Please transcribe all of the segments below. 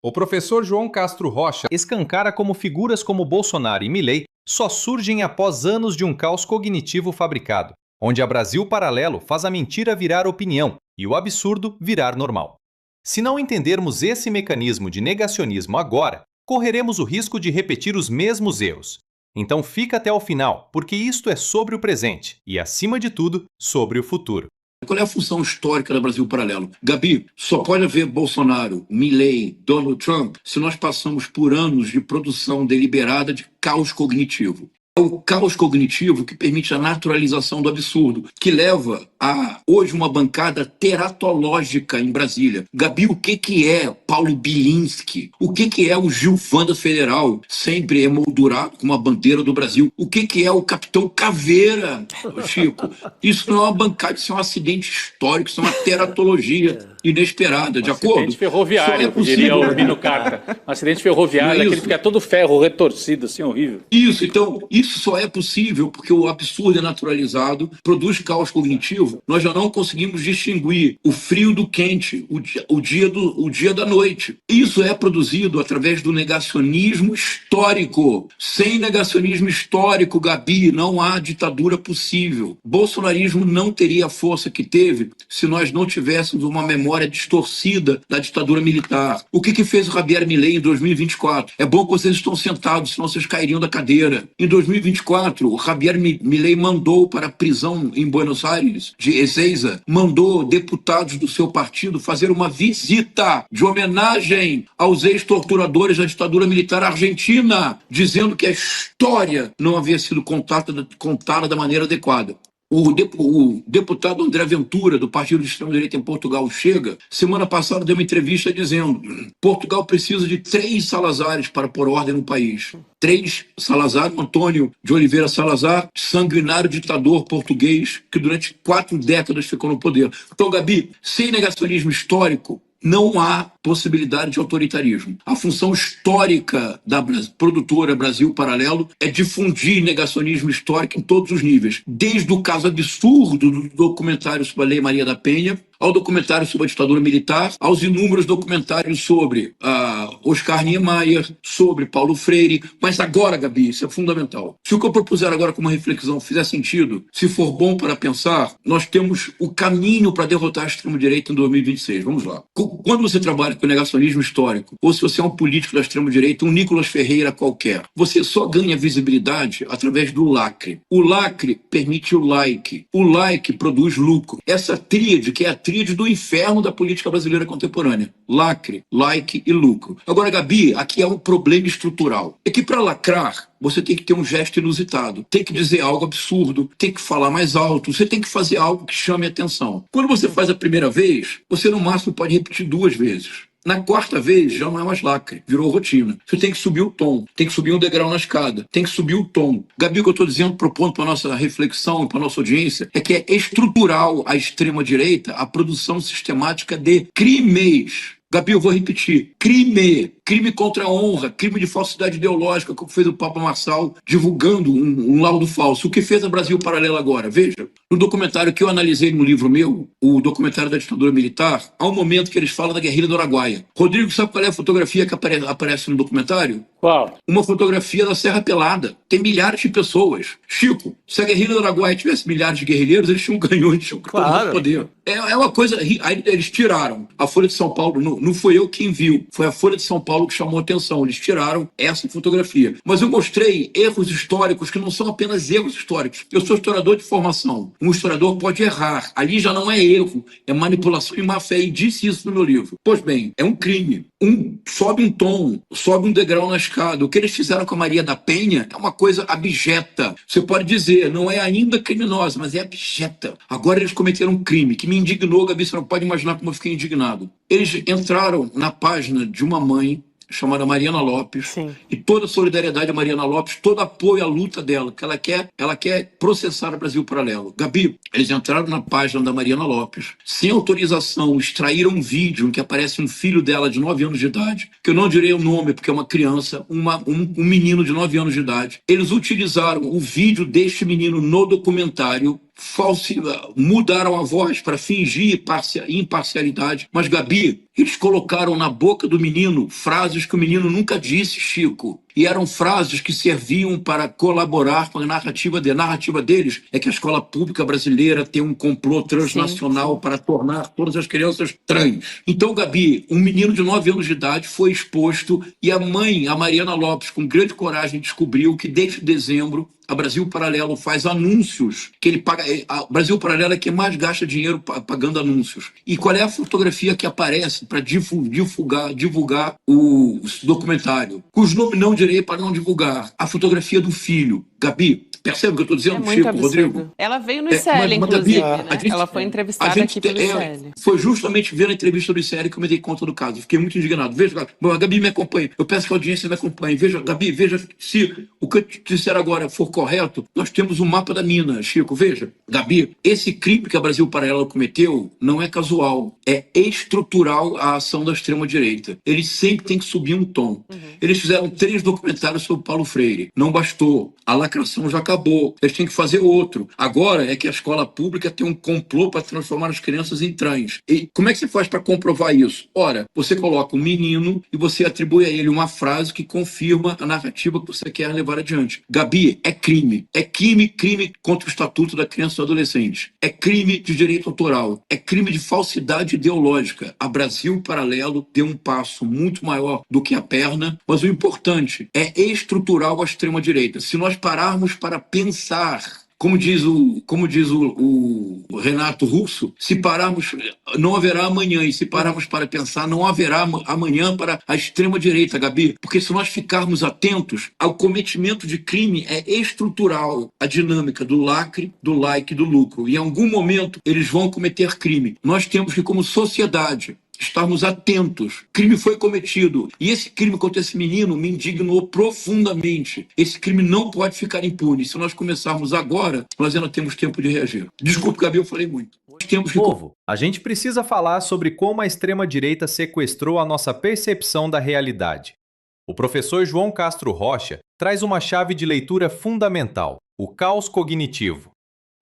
O professor João Castro Rocha escancara como figuras como Bolsonaro e Milei só surgem após anos de um caos cognitivo fabricado, onde a Brasil Paralelo faz a mentira virar opinião e o absurdo virar normal. Se não entendermos esse mecanismo de negacionismo agora, correremos o risco de repetir os mesmos erros. Então fica até o final, porque isto é sobre o presente e, acima de tudo, sobre o futuro. Qual é a função histórica do Brasil Paralelo? Gabi, só pode haver Bolsonaro, Milei, Donald Trump se nós passamos por anos de produção deliberada de caos cognitivo. É o caos cognitivo que permite a naturalização do absurdo, que leva a, hoje, uma bancada teratológica em Brasília. Gabi, o que é Paulo Bilinski? O que é o Gilvanda Federal, sempre emoldurado com uma bandeira do Brasil? O que é o Capitão Caveira, Chico? Isso não é uma bancada, isso é um acidente histórico, isso é uma teratologia inesperada, de acordo? Acidente ferroviário, diria o Bino Carta. Um acidente ferroviário, aquele que fica todo ferro retorcido, assim, horrível. Isso, então, isso só é possível porque o absurdo é naturalizado, produz caos cognitivo. Nós já não conseguimos distinguir o frio do quente, o dia da noite. Isso é produzido através do negacionismo histórico. Sem negacionismo histórico, Gabi, não há ditadura possível. Bolsonarismo não teria a força que teve se nós não tivéssemos uma memória distorcida da ditadura militar. O que fez o Javier Milei em 2024? É bom que vocês estão sentados, senão vocês cairiam da cadeira. Em 2024, o Javier Milei mandou para a prisão em Buenos Aires, de Ezeiza, mandou deputados do seu partido fazer uma visita de homenagem aos ex-torturadores da ditadura militar argentina, dizendo que a história não havia sido contada da maneira adequada. O deputado André Ventura, do Partido de Extrema-Direita em Portugal, Chega, semana passada deu uma entrevista dizendo: Portugal precisa de 3 Salazares para pôr ordem no país. 3 Salazar, Antônio de Oliveira Salazar, sanguinário ditador português, que durante 4 décadas ficou no poder. Então, Gabi, sem negacionismo histórico, não há possibilidade de autoritarismo. A função histórica da produtora Brasil Paralelo é difundir negacionismo histórico em todos os níveis, desde o caso absurdo do documentário sobre a Lei Maria da Penha, ao documentário sobre a ditadura militar, aos inúmeros documentários sobre Oscar Niemeyer, sobre Paulo Freire. Mas agora, Gabi, isso é fundamental. Se o que eu propuser agora como reflexão fizer sentido, se for bom para pensar, nós temos o caminho para derrotar a extrema-direita em 2026. Vamos lá. Quando você trabalha com negacionismo histórico, ou se você é um político da extrema-direita, um Nicolas Ferreira qualquer, você só ganha visibilidade através do lacre. O lacre permite o like. O like produz lucro. Essa tríade, que é a tríade do inferno da política brasileira contemporânea. Lacre, like e lucro. Agora, Gabi, aqui há um problema estrutural. É que para lacrar, você tem que ter um gesto inusitado, tem que dizer algo absurdo, tem que falar mais alto, você tem que fazer algo que chame a atenção. Quando você faz a primeira vez, você no máximo pode repetir 2 vezes. Na 4ª vez já não é mais lacre, virou rotina. Você tem que subir o tom, tem que subir um degrau na escada, tem que subir o tom. Gabi, o que eu estou dizendo, propondo para a nossa reflexão, para a nossa audiência, é que é estrutural à extrema-direita a produção sistemática de crimes. Gabi, eu vou repetir. Crime contra a honra, crime de falsidade ideológica, como fez o Papa Marçal, divulgando um laudo falso. O que fez a Brasil Paralelo agora? Veja, no documentário que eu analisei no livro meu, o documentário da ditadura militar, há um momento que eles falam da guerrilha do Araguaia. Rodrigo, sabe qual é a fotografia que aparece no documentário? Qual? Uma fotografia da Serra Pelada. Tem milhares de pessoas. Chico, se a guerrilha do Araguaia tivesse milhares de guerrilheiros, eles tinham ganhou, eles tinham todo o poder. É uma coisa... Aí eles tiraram. A Folha de São Paulo, não foi eu quem viu, foi a Folha de São Paulo que chamou a atenção. Eles tiraram essa fotografia. Mas eu mostrei erros históricos que não são apenas erros históricos. Eu sou historiador de formação. Um historiador pode errar. Ali já não é erro, é manipulação e má-fé. E disse isso no meu livro. Pois bem, é um crime. Sobe um tom, sobe um degrau na escada. O que eles fizeram com a Maria da Penha é uma coisa abjeta. Você pode dizer, não é ainda criminosa, mas é abjeta. Agora eles cometeram um crime que me indignou, Gabi, você não pode imaginar como eu fiquei indignado. Eles entraram na página de uma mãe chamada Mariana Lopes. Sim. E toda a solidariedade a Mariana Lopes, todo apoio à luta dela, que ela quer processar o Brasil Paralelo. Gabi, eles entraram na página da Mariana Lopes, sem autorização, extraíram um vídeo em que aparece um filho dela de 9 anos de idade, que eu não direi o nome porque é uma criança, um menino de 9 anos de idade. Eles utilizaram o vídeo deste menino no documentário mudaram a voz para fingir imparcialidade. Mas, Gabi, eles colocaram na boca do menino frases que o menino nunca disse, Chico. E eram frases que serviam para colaborar com a narrativa deles. A narrativa deles é que a escola pública brasileira tem um complô transnacional para tornar todas as crianças trans. Então, Gabi, um menino de 9 anos de idade foi exposto e a mãe, a Mariana Lopes, com grande coragem, descobriu que desde dezembro a Brasil Paralelo faz anúncios que ele paga. A Brasil Paralelo é quem mais gasta dinheiro pagando anúncios. E qual é a fotografia que aparece para divulgar o documentário? Cujo nome não direi para não divulgar. A fotografia do filho. Gabi, percebe o que eu estou dizendo, muito Chico, absurdo. Rodrigo? Ela veio no ICL, inclusive, Gabi, né? Ela foi entrevistada aqui pelo ICL. Foi justamente vendo a entrevista do ICL que eu me dei conta do caso. Fiquei muito indignado. Veja, a Gabi me acompanha. Eu peço que a audiência me acompanhe. Veja, Gabi, veja se o que eu te disser agora for correto. Nós temos um mapa da mina, Chico. Veja, Gabi, esse crime que a Brasil Paralelo cometeu não é casual. É estrutural a ação da extrema-direita. Eles sempre têm que subir um tom. Eles fizeram 3 documentários sobre Paulo Freire. Não bastou. A lacração já acabou. Eles têm que fazer outro. Agora é que a escola pública tem um complô para transformar as crianças em trans. E como é que você faz para comprovar isso? Ora, você coloca um menino e você atribui a ele uma frase que confirma a narrativa que você quer levar adiante. Gabi, é crime. É crime contra o Estatuto da Criança e do Adolescente. É crime de direito autoral. É crime de falsidade ideológica. A Brasil Paralelo deu um passo muito maior do que a perna, mas o importante é estrutural a extrema-direita. Se nós pararmos para pensar, como diz o Renato Russo, se pararmos, não haverá amanhã, e se pararmos para pensar, não haverá amanhã para a extrema-direita, Gabi, porque se nós ficarmos atentos, ao cometimento de crime é estrutural a dinâmica do lacre, do like, do lucro. E em algum momento eles vão cometer crime. Nós temos que, como sociedade, estarmos atentos. Crime foi cometido. E esse crime contra esse menino me indignou profundamente. Esse crime não pode ficar impune. Se nós começarmos agora, nós ainda temos tempo de reagir. Desculpe, Gabi, eu falei muito. Nós temos que... Povo, a gente precisa falar sobre como a extrema-direita sequestrou a nossa percepção da realidade. O professor João Castro Rocha traz uma chave de leitura fundamental, o caos cognitivo.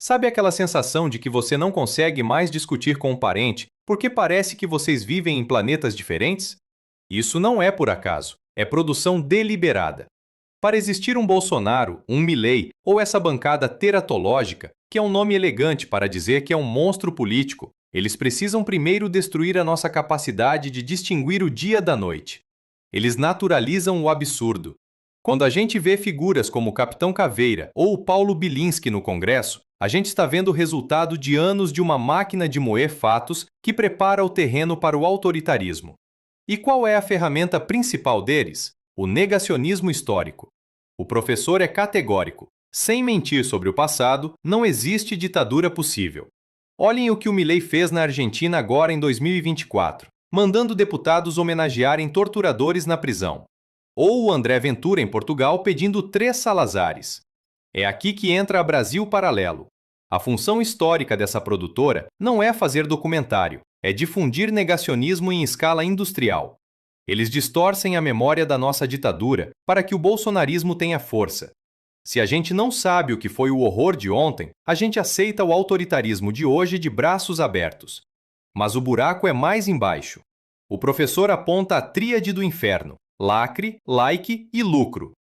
Sabe aquela sensação de que você não consegue mais discutir com um parente porque parece que vocês vivem em planetas diferentes? Isso não é por acaso, é produção deliberada. Para existir um Bolsonaro, um Milei ou essa bancada teratológica, que é um nome elegante para dizer que é um monstro político, eles precisam primeiro destruir a nossa capacidade de distinguir o dia da noite. Eles naturalizam o absurdo. Quando a gente vê figuras como o Capitão Caveira ou o Paulo Bilinski no Congresso, a gente está vendo o resultado de anos de uma máquina de moer fatos que prepara o terreno para o autoritarismo. E qual é a ferramenta principal deles? O negacionismo histórico. O professor é categórico. Sem mentir sobre o passado, não existe ditadura possível. Olhem o que o Milei fez na Argentina agora em 2024, mandando deputados homenagearem torturadores na prisão. Ou o André Ventura em Portugal pedindo 3 Salazares. É aqui que entra a Brasil Paralelo. A função histórica dessa produtora não é fazer documentário, é difundir negacionismo em escala industrial. Eles distorcem a memória da nossa ditadura para que o bolsonarismo tenha força. Se a gente não sabe o que foi o horror de ontem, a gente aceita o autoritarismo de hoje de braços abertos. Mas o buraco é mais embaixo. O professor aponta a tríade do inferno: lacre, like e lucro.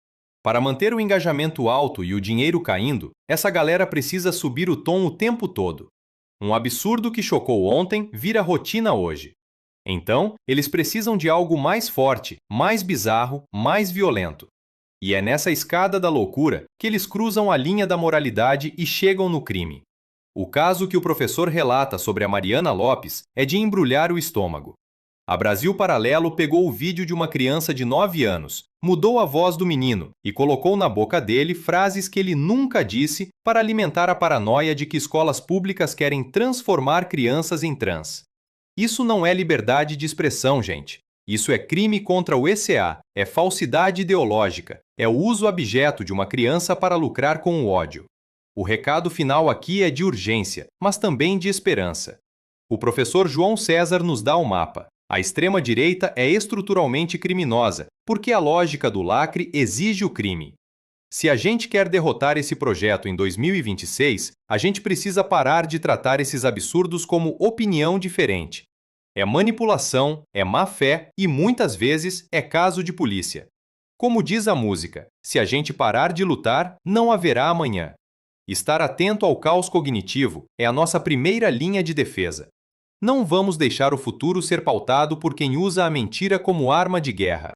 Para manter o engajamento alto e o dinheiro caindo, essa galera precisa subir o tom o tempo todo. Um absurdo que chocou ontem vira rotina hoje. Então, eles precisam de algo mais forte, mais bizarro, mais violento. E é nessa escada da loucura que eles cruzam a linha da moralidade e chegam no crime. O caso que o professor relata sobre a Mariana Lopes é de embrulhar o estômago. A Brasil Paralelo pegou o vídeo de uma criança de 9 anos, mudou a voz do menino e colocou na boca dele frases que ele nunca disse para alimentar a paranoia de que escolas públicas querem transformar crianças em trans. Isso não é liberdade de expressão, gente. Isso é crime contra o ECA, é falsidade ideológica, é o uso abjeto de uma criança para lucrar com o ódio. O recado final aqui é de urgência, mas também de esperança. O professor João César nos dá o mapa. A extrema-direita é estruturalmente criminosa, porque a lógica do lacre exige o crime. Se a gente quer derrotar esse projeto em 2026, a gente precisa parar de tratar esses absurdos como opinião diferente. É manipulação, é má-fé e, muitas vezes, é caso de polícia. Como diz a música, se a gente parar de lutar, não haverá amanhã. Estar atento ao caos cognitivo é a nossa primeira linha de defesa. Não vamos deixar o futuro ser pautado por quem usa a mentira como arma de guerra.